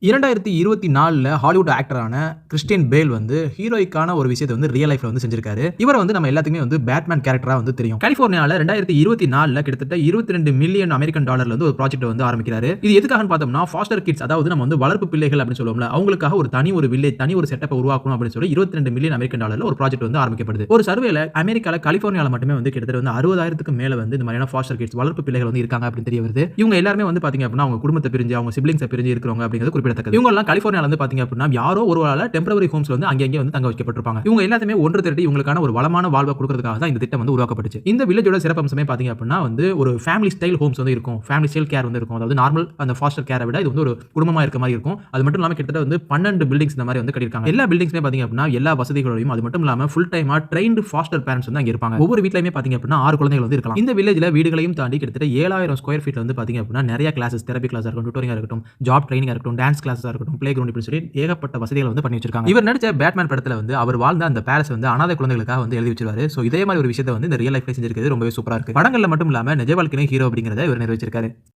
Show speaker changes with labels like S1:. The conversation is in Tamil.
S1: 2024 ஹாலிவுட் ஆக்டரான கிறிஸ்டியன் பேல் வந்து ஹீரோய்க்கான ஒரு விஷயத்தை வந்து ரியல் லைஃப்ல வந்து செஞ்சிருக்காரு. இவரை வந்து நம்ம எல்லாத்துக்குமே வந்து பேட்மேன் கேரக்டரா வந்து தெரியும். கலிபோர்னியால 2024 கிட்டத்தட்ட 22 மில்லியன் அமெரிக்கன் டாலர்ல வந்து ஒரு ப்ராஜெக்ட் வந்து ஆரம்பிக்கிறாரு. இது எதுக்காகன்னு பார்த்தோம்னா ஃபாஸ்டர் கிட்ஸ், அதாவது நம்ம வந்து வளர்ப்பு பிள்ளைகள் அப்படின்னு சொல்லுவோம்ல, அவங்களுக்காக ஒரு வில்லேஜ், தனி ஒரு செட்டப்பை உருவாக்கணும் அப்படின்னு சொல்லி 22 மில்லியன் அமெரிக்கன் டாலர்ல ஒரு ப்ராஜெக்ட் வந்து ஆரம்பிக்கப்படுது. ஒரு சர்வேல அமெரிக்கால கலிபோர்னியால மட்டுமே வந்து கிட்டத்தட்ட வந்து 60,000க்கு மேல வந்து இந்த மாதிரியான ஃபாஸ்டர் கிட்ஸ் வளர்ப்பு பிள்ளைகள் வந்து இருக்காங்க அப்படின்னு தெரிய வருது. இவங்க எல்லாருமே வந்து பாத்தீங்க அப்படின்னா அவங்க குடும்பத்தை பிரிஞ்சு, அவங்க சிப்லிங்ஸை பிரிஞ்சு இருக்கிறவங்க அப்படிங்கிறது குறிப்பிடத்தக்கது. இவங்க எல்லாம் கலிபோர்னியால வந்து பாத்தீங்க அப்படின்னா யாரோ ஒரு ஆள டெம்பரரி ஹோம்ஸ்ல வந்து அங்கங்க வந்து தங்க வைக்கப்பட்டிருப்பாங்க. இவங்க எல்லாத்தையுமே ஒன்று திரட்டி இவங்களுக்கான ஒரு வளமான வாழ்வை கொடுக்கிறதுக்காக தான் இந்த திட்டம் வந்து உருவாக்கப்பட்டுச்சு. இந்த வில்லேஜோட சிறப்பம்சமே பாத்தீங்க அப்படின்னா வந்து ஒரு ஃபேமிலி ஸ்டைல் ஹோம்ஸ் வந்து இருக்கும், ஃபேமிலி ஸ்டைல் கேர் வந்து இருக்கும். அதாவது நார்மல் அந்த ஃபாஸ்டர் கேரை விட இது வந்து ஒரு குடும்பமா இருக்க மாதிரி இருக்கும். அது மட்டும் இல்லாம கிட்டத்தட்ட வந்து 12 பில்டிங்ஸ் இந்த மாதிரி வந்து கட்டிருக்காங்க. எல்லா பில்டிங்ஸ்மே பாத்தீங்க அப்படின்னா எல்லா வசதிகளோடையும், அது மட்டும் இல்லாம ஃபுல் டைமா ட்ரெயின்டு ஃபாஸ்டர் பேரண்ட்ஸ் வந்து அங்க இருப்பாங்க. ஒவ்வொரு வீட்லயுமே பாத்தீங்க அப்படின்னா 6 குழந்தைகள் வந்து இருக்கலாம். இந்த வில்லேஜ்ல வீடுகளையும் தாண்டி கிட்டத்தட்ட 7,000 ஸ்கொயர் ஃபீட்ல வந்து பாத்தீங்க அப்படின்னா நிறைய கிளாसेस, தெரபி கிளாஸா இருக்கட்டும், டியூட்டரிங்கா இருக்கட்டும், ஜாப் ட்ரைனிங்கா இருக்கட்டும், டான்ஸ் கிளாஸா இருக்கட்டும், பிளே கிரவுண்ட் இப்படி சொல்லி ஏகப்பட்ட வசதிகளை வந்து பண்ணி வச்சிருக்காங்க. இவர் நடிச்ச பேட்மேன் படத்துல வந்து அவர் வாழ்ந்த அந்த பேலஸ் வந்து அனாதை குழந்தைகளுக்காக வந்து எழுதி வச்சிருவாரு. சோ இதே மாதிரி ஒரு விஷயத்தை வந்து இந்த ரியல் லைஃப்ல செஞ்சிருக்கிறது ரொம்பவே சூப்பரா இருக்கு. படங்கள்ல மட்டும் இல்லாம நிஜ வாழ்க்கையிலும் ஹீரோ அப்படிங்கறத இவர் நிறைவேற்றிருக்காரு.